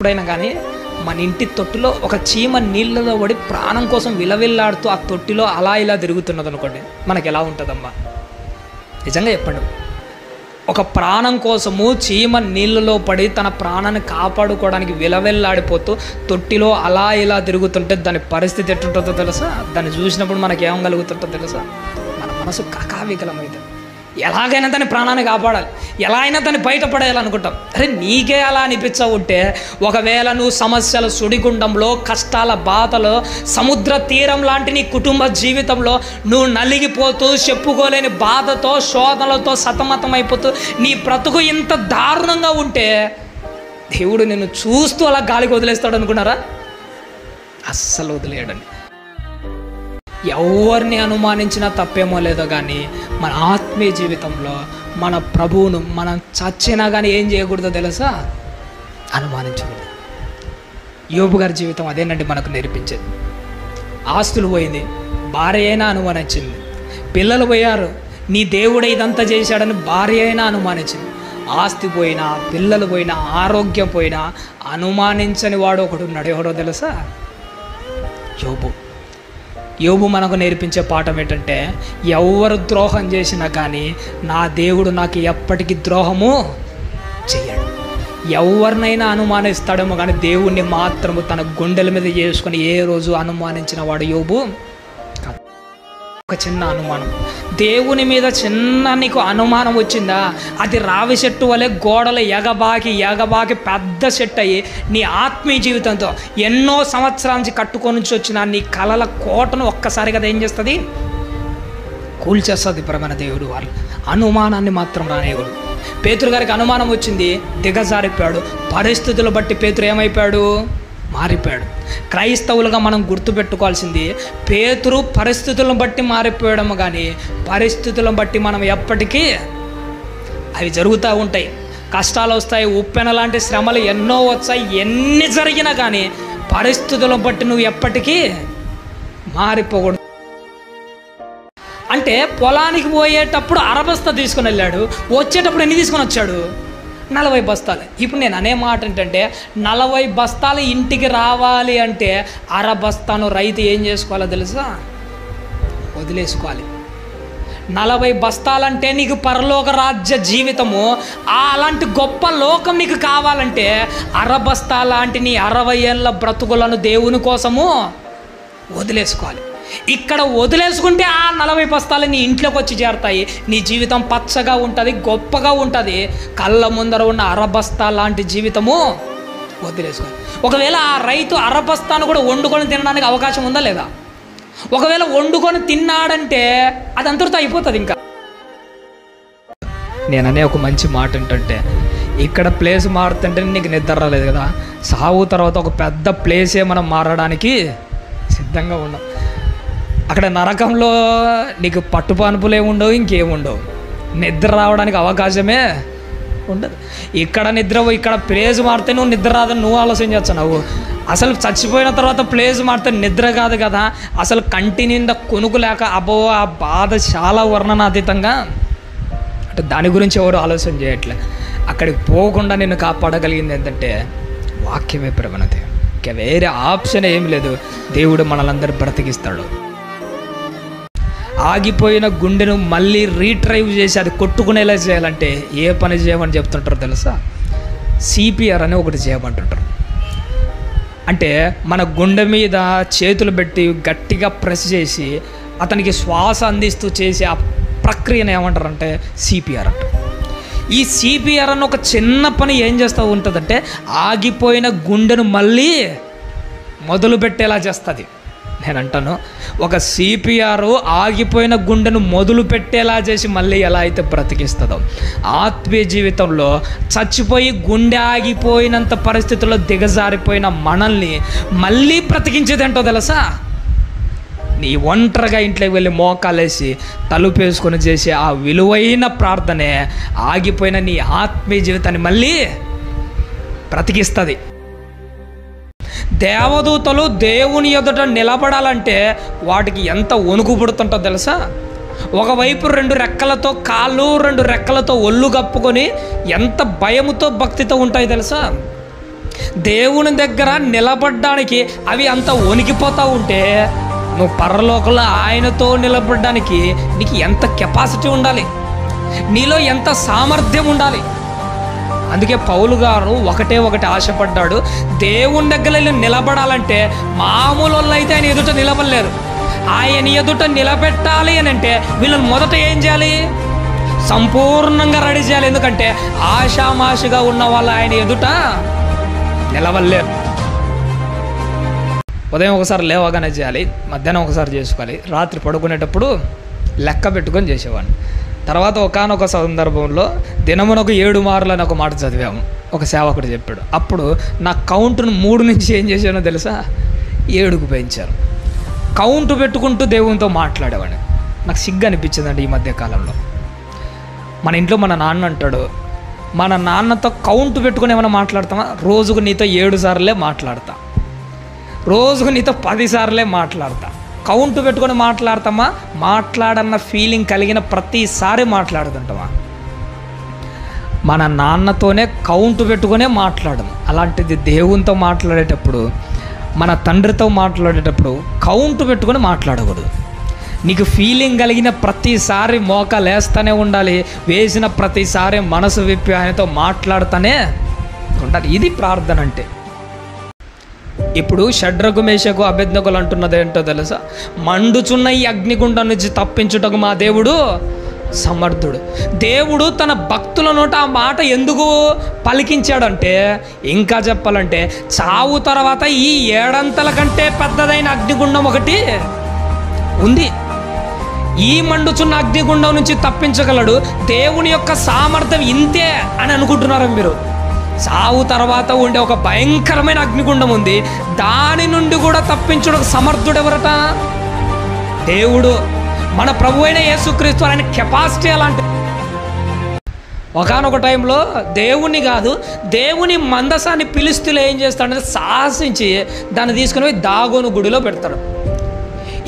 ఎప్పుడైనా కానీ మన ఇంటి తొట్టిలో ఒక చీమ నీళ్ళలో పడి ప్రాణం కోసం విలవిల్లాడుతూ ఆ తొట్టిలో అలా ఇలా తిరుగుతున్నది అనుకోండి, మనకి ఎలా ఉంటుందమ్మా? నిజంగా చెప్పండి. ఒక ప్రాణం కోసము చీమ నీళ్ళలో పడి తన ప్రాణాన్ని కాపాడుకోవడానికి విలవెల్లాడిపోతూ తొట్టిలో అలా ఇలా తిరుగుతుంటే దాని పరిస్థితి ఎట్టుంటుందో తెలుసా? దాన్ని చూసినప్పుడు మనకి ఏం కలుగుతుంటుందో తెలుసా? మన మనసు కకావికలమైతే ఎలాగైనా దాని ప్రాణాన్ని కాపాడాలి, ఎలా అయినా దాన్ని బయటపడేయాలనుకుంటాం. అరే నీకే అలా అనిపించవుంటే, ఒకవేళ నువ్వు సమస్యల సుడిగుండంలో, కష్టాల బాధలో, సముద్ర తీరం లాంటి నీ కుటుంబ జీవితంలో నువ్వు నలిగిపోతూ చెప్పుకోలేని బాధతో శోధనలతో సతమతమైపోతూ నీ బ్రతుకు ఇంత దారుణంగా ఉంటే దేవుడు నిన్ను చూస్తూ అలా గాలికి వదిలేస్తాడు అనుకున్నారా? అస్సలు వదిలేయడండి. ఎవరిని అనుమానించినా తప్పేమో లేదో కానీ మన ఆత్మీయ జీవితంలో మన ప్రభువును మనం చచ్చినా కానీ ఏం చేయకూడదో తెలుసా? అనుమానించకూడదు. యోబు గారి జీవితం అదేనండి మనకు నేర్పించేది. ఆస్తులు పోయింది, భార్య అయినా అనుమానించింది. పిల్లలు పోయారు, నీ దేవుడే ఇదంతా చేశాడని భార్య అయినా అనుమానించింది. ఆస్తి పోయినా, పిల్లలు పోయినా, ఆరోగ్యం పోయినా అనుమానించని వాడు ఒకడు ఉన్నాడు. ఎవడో తెలుసా? యోబు. యోబు మనకు నేర్పించే పాఠం ఏంటంటే, ఎవరు ద్రోహం చేసినా కానీ నా దేవుడు నాకు ఎప్పటికీ ద్రోహము చేయడు. ఎవరినైనా అనుమానిస్తాడేమో కానీ దేవుణ్ణి మాత్రము తన గుండెల మీద చేసుకొని ఏ రోజు అనుమానించిన వాడు యోబు కాదు. ఒక చిన్న అనుమానం, దేవుని మీద చిన్న నీకు అనుమానం వచ్చిందా, అది రావి చెట్టు వలె గోడలు ఎగబాకి పెద్ద చెట్టు అయ్యి నీ ఆత్మీయ జీవితంతో ఎన్నో సంవత్సరాల నుంచి కట్టుకొని వచ్చిన నీ కలల కోటను ఒక్కసారి కదా ఏం చేస్తుంది? కూల్చేస్తుంది. మన దేవుడు వాళ్ళు అనుమానాన్ని మాత్రం రానివ్వడు. పేతురు గారికి అనుమానం వచ్చింది, దిగజారిపోయాడు. పరిస్థితులు బట్టి పేతురు ఏమైపోయాడు? మారిపోయాడు. క్రైస్తవులుగా మనం గుర్తుపెట్టుకోవాల్సింది, పేతురు పరిస్థితులను బట్టి మారిపోయాడము కానీ పరిస్థితులను బట్టి మనం ఎప్పటికీ అవి జరుగుతూ ఉంటాయి. కష్టాలు వస్తాయి, ఉప్పెన లాంటి శ్రమలు ఎన్నో వచ్చాయి. ఎన్ని జరిగినా కానీ పరిస్థితులను బట్టి నువ్వు ఎప్పటికీ మారిపోకూడదు. అంటే పొలానికి పోయేటప్పుడు అరబస్తా తీసుకుని వెళ్ళాడు, వచ్చేటప్పుడు ఎన్ని తీసుకొని వచ్చాడు? 40 బస్తాలు. ఇప్పుడు నేను అనే మాట ఏంటంటే, 40 బస్తాలు ఇంటికి రావాలి అంటే అరబస్తాను రైతు ఏం చేసుకోవాలో తెలుసా? వదిలేసుకోవాలి. 40 బస్తాలంటే నీకు పరలోక రాజ్య జీవితము, అలాంటి గొప్ప లోకం నీకు కావాలంటే అరబస్తా లాంటి నీ 60 ఏళ్ళ బ్రతుకులను దేవుని కోసము వదిలేసుకోవాలి. ఇక్కడ వదిలేసుకుంటే ఆ 40 బస్తాలు నీ ఇంట్లోకి వచ్చి చేరతాయి. నీ జీవితం పచ్చగా ఉంటుంది, గొప్పగా ఉంటుంది. కళ్ళ ముందర ఉన్న అరబస్తా లాంటి జీవితము వదిలేసుకోవాలి. ఒకవేళ ఆ రైతు అరబస్తాను కూడా వండుకొని తినడానికి అవకాశం ఉందా లేదా? ఒకవేళ వండుకొని తిన్నాడంటే అది అంతటితో అయిపోతుంది. ఇంకా నేననే ఒక మంచి మాట ఏంటంటే, ఇక్కడ ప్లేస్ మారుతుంటే నీకు నిద్ర రాలేదు కదా, సాగు తర్వాత ఒక పెద్ద ప్లేసే మనం మారడానికి సిద్ధంగా ఉన్నాం. అక్కడ నరకంలో నీకు పట్టుపానుపులు ఏముండవు, ఇంకేముండవు, నిద్ర రావడానికి అవకాశమే ఉండదు. ఇక్కడ ఇక్కడ ప్లేస్ మారితే నువ్వు నిద్ర రాదని నువ్వు ఆలోచన చేస్తున్నావు. అసలు చచ్చిపోయిన తర్వాత ప్లేస్ మారితే నిద్ర కాదు కదా, అసలు కంటి నిండా కొనుకు లేక అబ్బో ఆ బాధ చాలా వర్ణనాతీతంగా. అంటే దాని గురించి ఎవరు ఆలోచన చేయట్లే. అక్కడికి పోకుండా నిన్ను కాపాడగలిగింది ఏంటంటే వాక్యమే ప్రవణత. ఇంకా వేరే ఆప్షన్ ఏం లేదు. దేవుడు మనలందరూ బ్రతికిస్తాడు. ఆగిపోయిన గుండెను మళ్ళీ రీట్రైవ్ చేసి అది కొట్టుకునేలా చేయాలంటే ఏ పని చేయమని చెప్తుంటారో తెలుసా? సిపిఆర్ అని ఒకటి చేయమంటుంటారు. అంటే మన గుండె మీద చేతులు పెట్టి గట్టిగా ప్రెస్ చేసి అతనికి శ్వాస అందిస్తూ చేసే ఆ ప్రక్రియను ఏమంటారంటే సిపిఆర్ అంటారు. ఈ సిపిఆర్ అని ఒక చిన్న పని ఏం చేస్తూ ఉంటుందంటే ఆగిపోయిన గుండెను మళ్ళీ మొదలు పెట్టేలా చేస్తుంది. నేను అంటాను, ఒక సిపిఆర్ ఆగిపోయిన గుండెను మొదలు పెట్టేలా చేసి మళ్ళీ ఎలా అయితే బ్రతికిస్తుందో, ఆత్మీయ జీవితంలో చచ్చిపోయి గుండె ఆగిపోయినంత పరిస్థితుల్లో దిగజారిపోయిన మనల్ని మళ్ళీ బ్రతికించేది ఏంటో తెలుసా? నీ ఒంటరిగా ఇంట్లోకి వెళ్ళి మోకాలేసి తలుపేసుకొని చేసే ఆ విలువైన ప్రార్థనే ఆగిపోయిన నీ ఆత్మీయ జీవితాన్ని మళ్ళీ బ్రతికిస్తుంది. దేవదూతలు దేవుని ఎదుట నిలబడాలంటే వాటికి ఎంత వణుకు పుడుతుంటో తెలుసా? ఒకవైపు 2 రెక్కలతో కాళ్ళు, 2 రెక్కలతో ఒళ్ళు కప్పుకొని ఎంత భయముతో భక్తితో ఉంటాయి తెలుసా? దేవుని దగ్గర నిలబడ్డానికి అవి అంత వణికిపోతూ ఉంటే నువ్వు పరలోకంలో ఆయనతో నిలబడడానికి నీకు ఎంత కెపాసిటీ ఉండాలి, నీలో ఎంత సామర్థ్యం ఉండాలి. అందుకే పౌలు గారు ఒకటే ఆశపడ్డాడు, దేవుని దగ్గర నిలబడాలంటే మామూలు వాళ్ళు అయితే ఆయన ఎదుట నిలబడలేరు. ఆయన ఎదుట నిలబెట్టాలి అని అంటే వీళ్ళని మొదట ఏం చేయాలి? సంపూర్ణంగా రెడీ చేయాలి. ఎందుకంటే ఆషామాషిగా ఉన్న వాళ్ళు ఆయన ఎదుట నిలవలేరు. ఉదయం ఒకసారి లేవగానే చేయాలి, మధ్యాహ్నం ఒకసారి చేసుకోవాలి, రాత్రి పడుకునేటప్పుడు లెక్క పెట్టుకొని చేసేవాడిని. తర్వాత ఒకానొక సందర్భంలో దినమునకు 7 మార్లు అని ఒక మాట చదివాము, ఒక సేవకుడు చెప్పాడు. అప్పుడు నా కౌంటును 3 నుంచి ఏం చేశానో తెలుసా, 7కు పెంచారు. కౌంట్ పెట్టుకుంటూ దేవునితో మాట్లాడేవాడిని. నాకు సిగ్గు అనిపించిందండి ఈ మధ్యకాలంలో. మన ఇంట్లో మన నాన్న అంటాడు, మన నాన్నతో కౌంట్ పెట్టుకుని ఏమైనా మాట్లాడతామా? రోజుకు నీతో 7 సార్లే మాట్లాడతా, రోజుకు నీతో 10 సార్లే మాట్లాడతా. కౌంట్ పెట్టుకొని మాట్లాడతామా? మాట్లాడన్న ఫీలింగ్ కలిగిన ప్రతిసారి మాట్లాడుతుంటామా? మన నాన్నతోనే కౌంట్ పెట్టుకునే మాట్లాడము. అలాంటిది దేవునితో మాట్లాడేటప్పుడు, మన తండ్రితో మాట్లాడేటప్పుడు కౌంట్ పెట్టుకొని మాట్లాడకూడదు. నీకు ఫీలింగ్ కలిగిన ప్రతిసారి మోకాలు వేస్తూనే ఉండాలి, వేసిన ప్రతిసారి మనసు విప్పి ఆయనతో మాట్లాడుతూనే ఉండాలి. ఇది ప్రార్థన అంటే. ఇప్పుడు షడ్రకు మేషకు అబేద్నెగోలు అంటున్నది ఏంటో తెలుసా? మండుచున్న ఈ అగ్నిగుండం నుంచి తప్పించుటకు మా దేవుడు సమర్థుడు. దేవుడు తన భక్తుల నోట ఆ మాట ఎందుకు పలికించాడంటే, ఇంకా చెప్పాలంటే చావు తర్వాత ఈ 7 అంతల కంటే పెద్దదైన అగ్నిగుండం ఒకటి ఉంది. ఈ మండుచున్న అగ్నిగుండం నుంచి తప్పించగలడు. దేవుని యొక్క సామర్థ్యం ఇంతే అని అనుకుంటున్నారా మీరు? చావు తర్వాత ఉండే ఒక భయంకరమైన అగ్నిగుండం ఉంది, దాని నుండి కూడా తప్పించడం సమర్థుడు ఎవరట? దేవుడు. మన ప్రభు అయిన యేసుక్రీస్తు. ఆయన కెపాసిటీ అలాంటి. ఒకానొక టైంలో దేవుణ్ణి కాదు, దేవుని మందసాన్ని ఫిలిష్తీయులు ఏం చేస్తాడంటే సాహసించి దాన్ని తీసుకుని పోయి దాగోను గుడిలో పెడతాడు.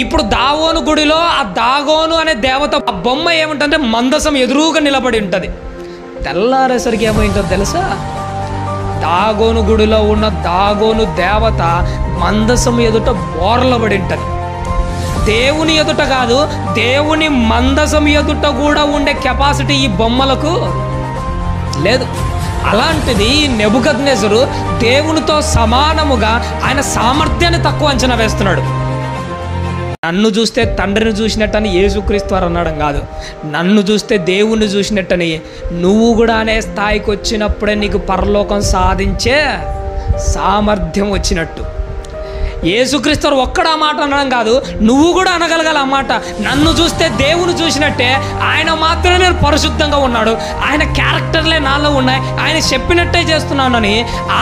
ఇప్పుడు దాగోను గుడిలో ఆ దాగోను అనే దేవత ఆ బొమ్మ ఏముంటుందంటే మందసం ఎదురుగా నిలబడి ఉంటుంది. తెల్లారేసరికి ఏమైందో తెలుసా? దాగోను గుడిలో ఉన్న దాగోను దేవత మందసం ఎదుట బోర్లబడి ఉంటుంది. దేవుని ఎదుట కాదు, దేవుని మందసం ఎదుట కూడా ఉండే కెపాసిటీ ఈ బొమ్మలకు లేదు. అలాంటిది నెబుకద్నెజరు దేవునితో సమానముగా ఆయన సామర్థ్యాన్ని తక్కువ అంచనా వేస్తున్నాడు. నన్ను చూస్తే తండ్రిని చూసినట్టని యేసుక్రీస్తు వారు అనడం కాదు, నన్ను చూస్తే దేవుణ్ణి చూసినట్టని నువ్వు కూడా అనే స్థాయికి వచ్చినప్పుడే నీకు పరలోకం సాధించే సామర్థ్యం వచ్చినట్టు. యేసుక్రీస్తు వారు ఒక్కడ ఆ మాట అనడం కాదు, నువ్వు కూడా అనగలగాలి ఆ మాట. నన్ను చూస్తే దేవుని చూసినట్టే, ఆయన మాత్రమే నేను పరిశుద్ధంగా ఉన్నాడు, ఆయన క్యారెక్టర్లే నాలో ఉన్నాయి, ఆయన చెప్పినట్టే చేస్తున్నానని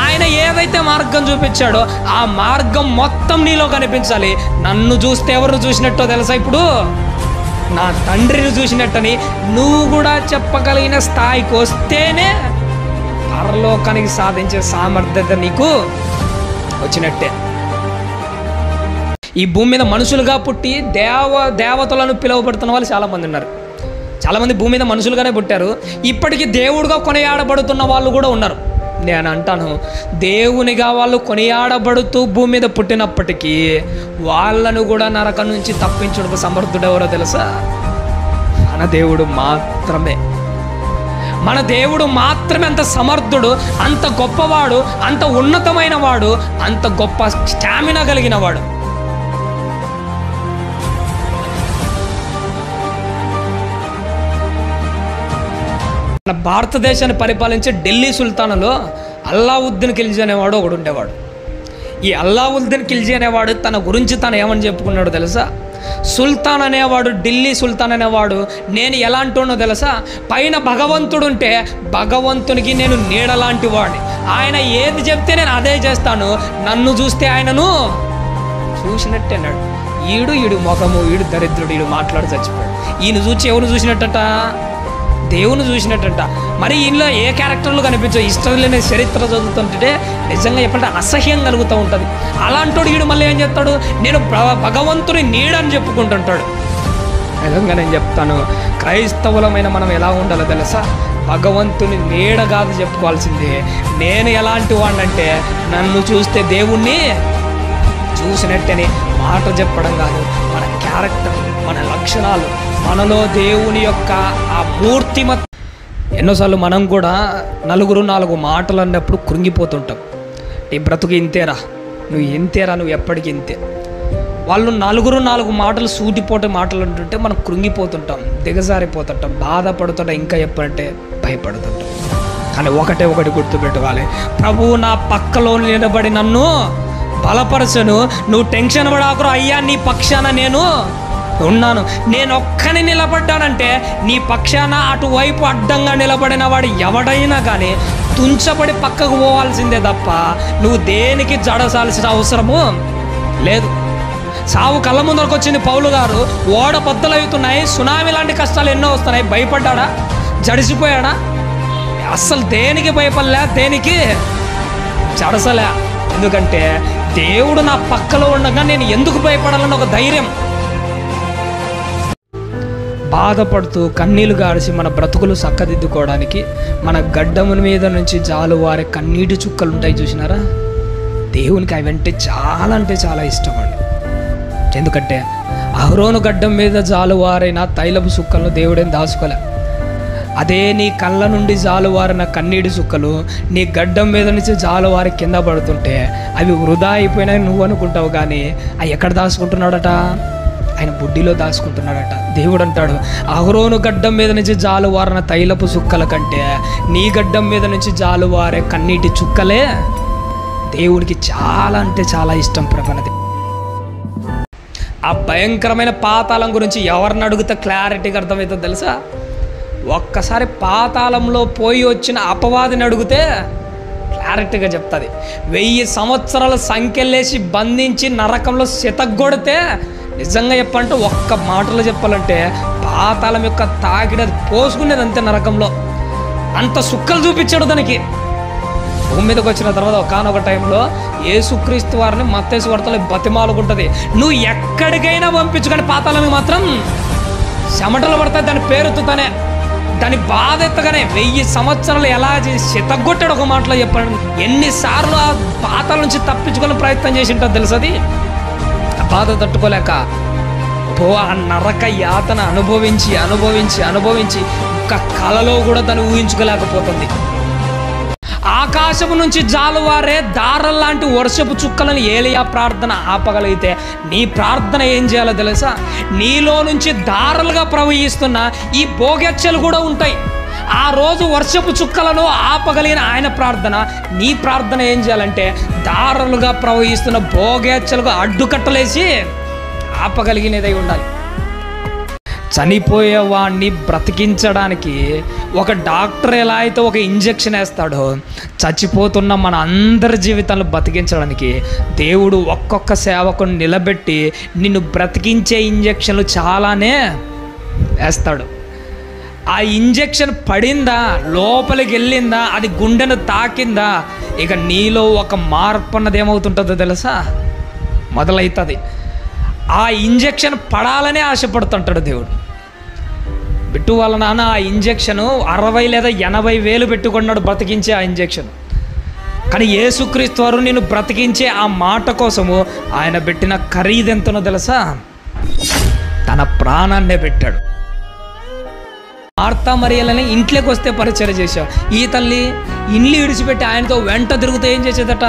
ఆయన ఏదైతే మార్గం చూపించాడో ఆ మార్గం మొత్తం నీలో కనిపించాలి. నన్ను చూస్తే ఎవరు చూసినట్టో తెలుసా? ఇప్పుడు నా తండ్రిని చూసినట్టని నువ్వు కూడా చెప్పగలిగిన స్థాయికి వస్తేనే పరలోకానికి సాధించే సామర్థ్యత నీకు వచ్చినట్టే. ఈ భూమి మీద మనుషులుగా పుట్టి దేవతలను పిలువబడుతున్న వాళ్ళు చాలామంది ఉన్నారు. చాలామంది భూమి మీద మనుషులుగానే పుట్టారు, ఇప్పటికీ దేవుడుగా కొనియాడబడుతున్న వాళ్ళు కూడా ఉన్నారు. నేను అంటాను, దేవునిగా వాళ్ళు కొనియాడబడుతూ భూమి మీద పుట్టినప్పటికీ వాళ్ళను కూడా నరకం నుంచి తప్పించుటకు సమర్థుడు ఎవరో తెలుసా? మన దేవుడు మాత్రమే. మన దేవుడు మాత్రమే అంత సమర్థుడు, అంత గొప్పవాడు, అంత ఉన్నతమైన వాడు, అంత గొప్ప స్టామినా కలిగిన వాడు. మన భారతదేశాన్ని పరిపాలించే ఢిల్లీ సుల్తానులో అల్లావుద్దీన్ ఖిల్జీ అనేవాడు ఒకడు ఉండేవాడు. ఈ అల్లావుద్దీన్ ఖిల్జీ అనేవాడు తన గురించి తను ఏమని చెప్పుకున్నాడు తెలుసా? సుల్తాన్ అనేవాడు, ఢిల్లీ సుల్తాన్ అనేవాడు నేను ఎలాంటివాడో తెలుసా? పైన భగవంతుడు ఉంటే భగవంతునికి నేను నీడలాంటి వాడిని. ఆయన ఏది చెప్తే నేను అదే చేస్తాను. నన్ను చూస్తే ఆయనను చూసినట్టే అన్నాడు. ఈడు ముఖము, ఈడు దరిద్రుడు, ఈడు మాట్లాడి చచ్చిపోయాడు. ఈయన చూసి ఎవరు చూసినట్టట? దేవుని చూసినట్టంట. మరి ఈయనలో ఏ క్యారెక్టర్లు కనిపించవు. ఇష్టం లేని చరిత్ర చదువుతుంటే నిజంగా చెప్పంటే అసహ్యం కలుగుతూ ఉంటుంది. అలాంటోడు వీడు మళ్ళీ ఏం చెప్తాడు? నేను భగవంతుని నీడని చెప్పుకుంటుంటాడు. నిజంగా నేను చెప్తాను, క్రైస్తవులమైన మనం ఎలా ఉండాలో తెలుసా? భగవంతుని నీడ కాదు చెప్పుకోవాల్సిందే. నేను ఎలాంటి వాడినంటే నన్ను చూస్తే దేవుణ్ణి చూసినట్టని మాట చెప్పడం కాదు, మన క్యారెక్టర్, మన లక్షణాలు, మనలో దేవుని యొక్క ఆ మూర్తిమత్. ఎన్నోసార్లు మనం కూడా నలుగురు నాలుగు మాటలు అన్నప్పుడు కృంగిపోతుంటాం. నీ బ్రతుకు ఇంతేరా, నువ్వు ఇంతేరా, నువ్వు ఎప్పటికీ ఇంతే. వాళ్ళు నలుగురు నాలుగు మాటలు సూటిపోటే మాటలు అంటుంటే మనం కృంగిపోతుంటాం, దిగజారిపోతుంటాం, బాధపడుతుంటాం, ఇంకా ఎప్పుడంటే భయపడుతుంటాం. కానీ ఒకటి గుర్తుపెట్టుకోవాలి, ప్రభువు నా పక్కలో నిలబడి నన్ను బలపరచను. నువ్వు టెన్షన్ పడాకురా అయ్యా, నీ పక్షాన నేను ఉన్నాను. నేను ఒక్కని నిలబడ్డానంటే నీ పక్షాన అటువైపు అడ్డంగా నిలబడిన వాడు ఎవడైనా కానీ తుంచబడి పక్కకు పోవాల్సిందే తప్ప నువ్వు దేనికి జడసాల్సిన అవసరము లేదు. సావు కళ్ళ ముందరకు వచ్చింది పౌలు గారు, ఓడ బద్దలవుతున్నాయి, సునామీ లాంటి కష్టాలు ఎన్నో వస్తున్నాయి. భయపడ్డా? జడిసిపోయాడా? అస్సలు దేనికి భయపడలే, దేనికి జడసలే. ఎందుకంటే దేవుడు నా పక్కలో ఉండగా నేను ఎందుకు భయపడాలన్న ఒక ధైర్యం. బాధపడుతూ కన్నీళ్లు గాడిసి మన బ్రతుకులు చక్కదిద్దుకోవడానికి మన గడ్డముల మీద నుంచి జాలువారే కన్నీటి చుక్కలు ఉంటాయి చూసినారా, దేవునికి అవి అంటే చాలా ఇష్టం అండి. ఎందుకంటే అహరోను గడ్డం మీద జాలువారైన తైలపు చుక్కలను దేవుడేం దాచుకోలే. అదే నీ కళ్ళ నుండి జాలువారిన కన్నీటి చుక్కలు నీ గడ్డం మీద నుంచి జాలువారి కింద పడుతుంటే అవి వృధా అయిపోయినాయి నువ్వు అనుకుంటావు, కానీ అవి ఎక్కడ దాచుకుంటున్నాడట? ఆయన బుడ్డిలో దాచుకుంటున్నాడట. దేవుడు అంటాడు, అహరోను గడ్డం మీద నుంచి జాలువారిన తైలపు చుక్కల కంటే నీ గడ్డం మీద నుంచి జాలువారే కన్నీటి చుక్కలే దేవుడికి చాలా ఇష్టం. ప్రపన్నది ఆ భయంకరమైన పాతాళం గురించి ఎవరిని అడిగితే క్లారిటీగా అర్థమవుతుందో తెలుసా? ఒక్కసారి పాతాళంలో పోయి వచ్చిన అపవాదిని అడిగితే క్లారిటీగా చెప్తుంది. 1000 సంవత్సరాల సంఖ్యలేసి బంధించి నరకంలో సితగ్గొడితే నిజంగా చెప్పాలంటే ఒక్క మాటలో చెప్పాలంటే పాతాళం యొక్క తాకిడది పోసుకునేది అంతే. నరకంలో అంత సుక్కలు చూపించాడు దానికి. భూమి మీదకి వచ్చిన తర్వాత ఒకానొక టైంలో యేసుక్రీస్తు వారిని మత్తయి సువార్తలో బతిమాలుకుంటుంది, నువ్వు ఎక్కడికైనా పంపించు కానీ పాతాళానికి మాత్రం చెమటలు పడతాయి. దాని పేరుతోనే దాని బాధ ఎత్తగానే 1000 సంవత్సరాలు ఎలా చేసి చితగ్గొట్టాడు ఒక మాటలో చెప్పాడు. ఎన్నిసార్లు ఆ పాతాల నుంచి తప్పించుకునే ప్రయత్నం చేసి ఉంటుంది తెలుసు. అది ఆ బాధ తట్టుకోలేక ఆ నరక యాతన అనుభవించి ఒక కలలో కూడా దాన్ని ఊహించుకోలేకపోతుంది. ఆకాశము నుంచి జాలువారే దారల్లాంటి వర్షపు చుక్కలను ఏలియా ప్రార్థన ఆపగలిగితే నీ ప్రార్థన ఏం చేయాలో తెలుసా? నీలో నుంచి దారలుగా ప్రవహిస్తున్న ఈ భోగెచ్చలు కూడా ఉంటాయి. ఆ రోజు వర్షపు చుక్కలను ఆపగలిగిన ఆయన ప్రార్థన, నీ ప్రార్థన ఏం చేయాలంటే దారలుగా ప్రవహిస్తున్న భోగెచ్చలకు అడ్డుకట్టలేసి ఆపగలిగినదై ఉండాలి. చనిపోయేవాడిని బ్రతికించడానికి ఒక డాక్టర్ ఎలా అయితే ఒక ఇంజెక్షన్ వేస్తాడో, చచ్చిపోతున్న మన అందరి జీవితాలను బ్రతికించడానికి దేవుడు ఒక్కొక్క సేవకుని నిలబెట్టి నిన్ను బ్రతికించే ఇంజెక్షన్లు చాలానే వేస్తాడు. ఆ ఇంజెక్షన్ పడిందా, లోపలికి వెళ్ళిందా, అది గుండెను తాకిందా, ఇక నీలో ఒక మార్పు అన్నది ఏమవుతుంటుందో తెలుసా? మొదలవుతుంది. ఆ ఇంజెక్షన్ పడాలనే ఆశపడుతుంటాడు దేవుడు. బిట్టు వాళ్ళ నాన్న ఆ ఇంజెక్షను 60 లేదా 80 వేలు పెట్టుకున్నాడు బ్రతికించే ఆ ఇంజెక్షన్. కానీ యేసుక్రీస్తు వారు నేను బ్రతికించే ఆ మాట కోసము ఆయన పెట్టిన ఖరీదు ఎంతనో తెలుసా? తన ప్రాణాన్నే పెట్టాడు. మార్తా మరియలని ఇంట్లోకి వస్తే పరిచయం చేశావు. ఈ తల్లి ఇల్లు విడిచిపెట్టి ఆయనతో వెంట తిరుగుతూ ఏం చేసేదట?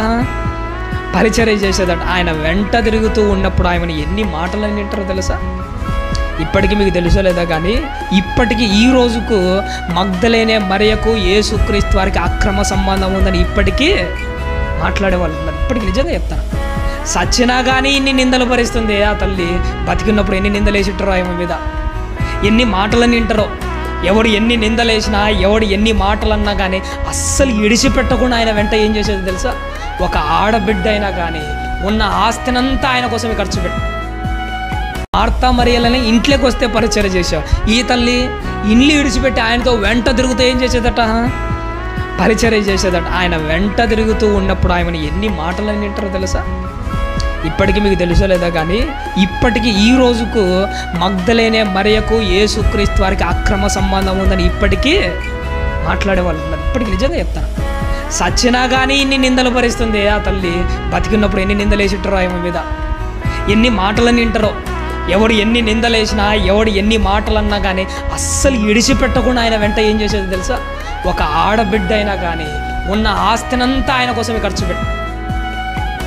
పరిచర్య చేసేదట. ఆయన వెంట తిరుగుతూ ఉన్నప్పుడు ఆయన ఎన్ని మాటలు వింటారో తెలుసా? ఇప్పటికీ మీకు తెలుసో లేదా కానీ ఇప్పటికీ ఈ రోజుకు మగ్దలేనే మరియకు యేసుక్రీస్తు వారికి అక్రమ సంబంధం ఉందని ఇప్పటికీ మాట్లాడేవాళ్ళు ఉన్నారు. ఇప్పటికి నిజంగా చెప్తాను. సచ్చినా కానీ ఇన్ని నిందలు భరిస్తుంది ఆ తల్లి. బతికినప్పుడు ఎన్ని నిందలు వేసిట్టారో ఆమె మీద, ఎన్ని మాటలన్నీ వింటారో. ఎవడు ఎన్ని నిందలేసినా, ఎవడు ఎన్ని మాటలు అన్నా కానీ అస్సలు ఇడిచిపెట్టకుండా ఆయన వెంట ఏం చేసేది తెలుసా? ఒక ఆడబిడ్డ అయినా కానీ ఉన్న ఆస్తినంతా ఆయన కోసమే ఖర్చు పెట్టు. మార్తా మరియలని ఇంట్లోకి వస్తే పరిచయం చేశావు. ఈ తల్లి ఇల్లు విడిచిపెట్టి ఆయనతో వెంట తిరుగుతూ ఏం చేసేదట? పరిచర్య చేసేదట. ఆయన వెంట తిరుగుతూ ఉన్నప్పుడు ఆయన ఎన్ని మాటలు వింటారో తెలుసా? ఇప్పటికీ మీకు తెలుసో లేదా కానీ ఇప్పటికీ ఈ రోజుకు మగ్దలేనే మరియకు యేసుక్రీస్తు వారికి అక్రమ సంబంధం ఉందని ఇప్పటికీ మాట్లాడేవాళ్ళు ఉన్నారు. ఇప్పటికి నిజంగా చెప్తాను, సచ్చినా కానీ ఇన్ని నిందలు భరిస్తుంది ఆ తల్లి. బతికినప్పుడు ఎన్ని నిందలు వేసిట్టారో ఆమె మీద, ఎన్ని మాటలన్నీ వింటారో. ఎవడు ఎన్ని నిందలేసినా, ఎవడు ఎన్ని మాటలు అన్నా కానీ అస్సలు ఇడిచిపెట్టకుండా ఆయన వెంట ఏం చేసేది తెలుసా? ఒక ఆడబిడ్డ అయినా కానీ ఉన్న ఆస్తినంతా ఆయన కోసమే ఖర్చు పెట్టారు.